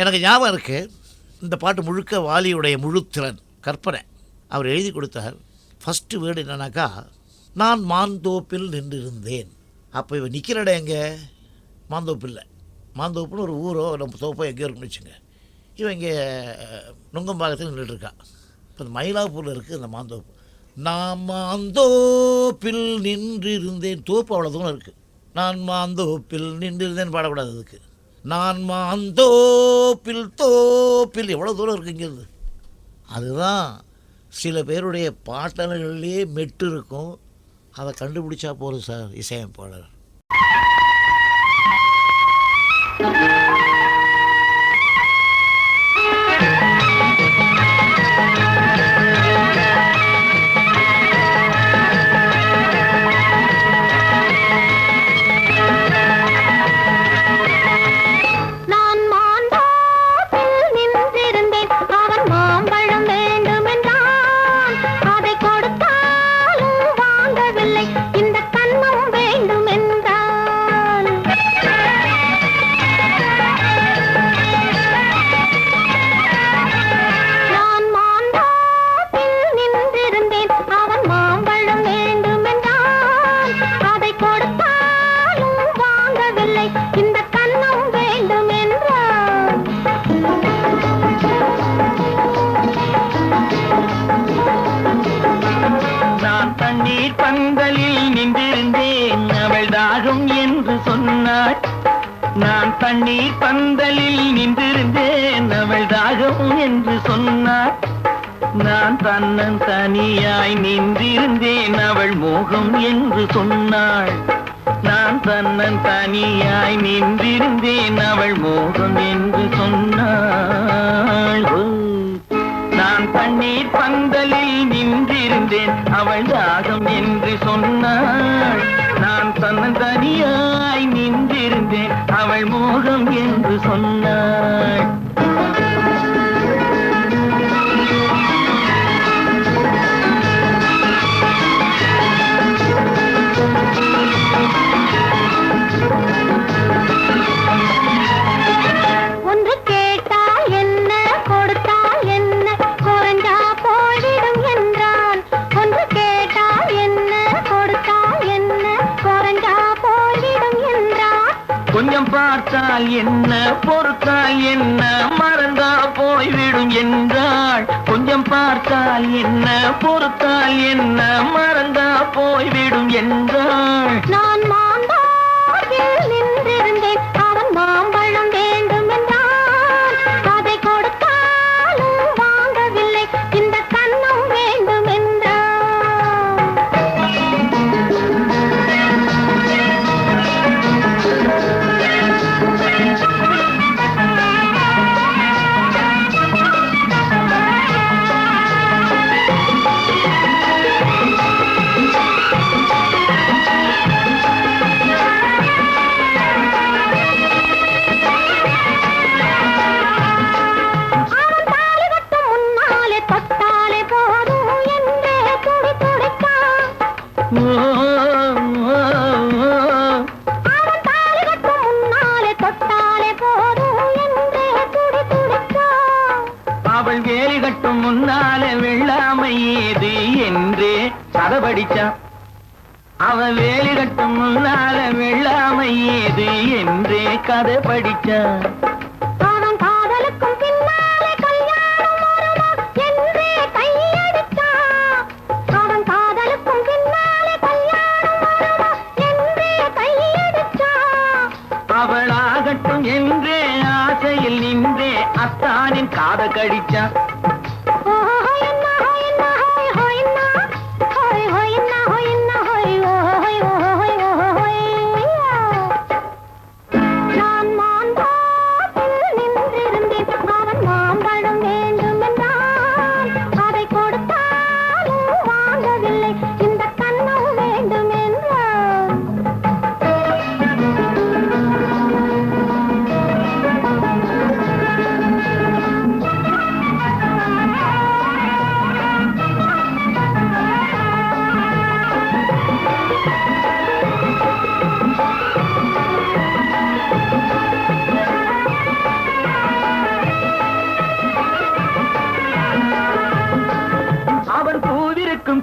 எனக்கு ஞாபகம் இருக்குது, இந்த பாட்டு முழுக்க வாலியுடைய முழுத்திறன் கற்பனை. அவர் எழுதி கொடுத்தார். ஃபஸ்ட்டு வேர்டு என்னன்னாக்கா, நான் மாந்தோப்பில் நின்றிருந்தேன். அப்போ இவன் நிற்கிற இடம் எங்கே? மாந்தோப்பு இல்லை, மாந்தோப்புன்னு ஒரு ஊரோ நம்ம தோப்போ எங்கேயோ இருக்குன்னு வச்சுங்க. இவன் இங்கே நுங்கம்பாக்கத்தில் நின்றுட்டுருக்கா. இப்போ இந்த மயிலாப்பூரில் இருக்குது இந்த மாந்தோப்பு. நான் மாந்தோப்பில் நின்றிருந்தேன். தோப்பு அவ்வளோ தூரம் இருக்குது. நான் மாந்தோப்பில் நின்றிருந்தேன் பாடக்கூடாது. அதுக்கு நான் மாந்தோப்பில் தோப்பில் எவ்வளோ தூரம் இருக்குது இங்கேருந்து. அதுதான் சில பேருடைய பாட்டல்கள்லேயே மெட்டு இருக்கும். அதை கண்டுபிடிச்சா போதும் சார் இசையமைப்பாளர். தண்ணீர் பந்தலில் நின்றிருந்தேன் அவள் தாகம் என்று சொன்னாள். நான் தண்ணீர் பந்தலில் நின்றிருந்தேன் அவள் தாகம் என்று சொன்னாள். நான் தன்னன் தனியாய் நின்றிருந்தேன் அவள் மோகம் என்று சொன்னாள். நான் தன்னன் தனியாய் நின்றிருந்தேன் அவள் மோகம் என்று சொன்னாள். நான் தண்ணீர் பந்தலில் நின்றிருந்தேன் அவள் தாகம் என்று சொன்னாள். நான் தன்னன் தனியாய் நின்றிருந்தேன் அவள் மோகம் என்று சொன்னாள். கொஞ்சம் பார்த்தால் என்ன, பொறுத்தால் என்ன, மறந்தா போய்விடும் என்றாள். கொஞ்சம் பார்த்தால் என்ன, பொறுத்தால் என்ன, மறந்தா போய்விடும் என்றாள். நான் மாந்தோப்பில் நின்றிருந்தேன் அவன் மாம்பழம் வேண்டும் என்றான். அதை கொடுத்தாலும் வாங்கவில்லை, இந்த கன்னம் வேண்டும் என்றான். அவள் வேலி கட்டும் முன்னாலே வெள்ளாமை ஏது என்றே கதை படிச்சான். அவள் வேலி கட்டும் முன்னாலே வெள்ளாமை ஏது என்றே கதை படிச்சான். அவன் காதலுக்கும் பின்னாலே கல்யாணம் வருமா என்றே கையடித்தான். அவன் காதலுக்கும் பின்னாலே கல்யாணம் வருமா என்றே கையடித்தான். அவளாகட்டும் என்றே ஆசையில் நின்றே அத்தானின் காத கடிச்சான். நான் மாந்தோப்பில் நின்றிருந்தேன் அவன் மாம்பழம் வேண்டும் என்றான். அதை கொடுத்தாலும் வாங்கவில்லை, இந்த கன்னம் வேண்டும் என்றான்.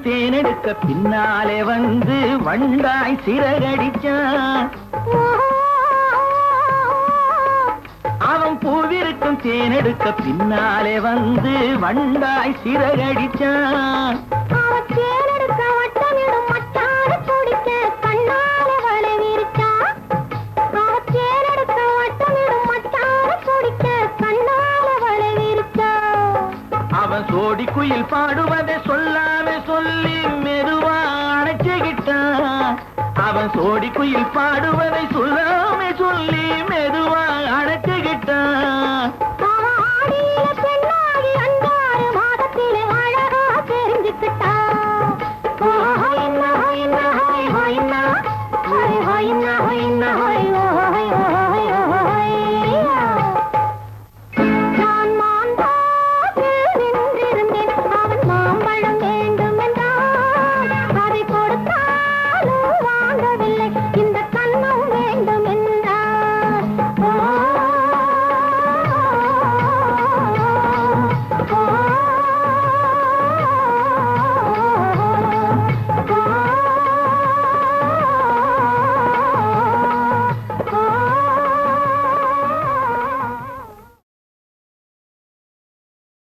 பூவிருக்கும் தேனெடுக்க பின்னாலே வந்து வண்டாய் சிறகடிச்சான். அவன் பூவிருக்கும் தேனெடுக்க பின்னாலே வந்து வண்டாய் சிறகடிச்சான். அவன் தேனெடுக்க வட்டமிடும் மட்டார குடிக்க கண்ணாலே வலை விரிச்சான். அவன் தேனெடுக்க வட்டமிடும் மட்டார குடிக்க கண்ணாலே வலை விரிச்சான். அவன் சோடி குயில் பாடுவதை சொல்லாம சொல்லி மெதுவா அணைச்சுக்கிட்டான். அவன் சோடி குயில் பாடுவதை சொல்லாம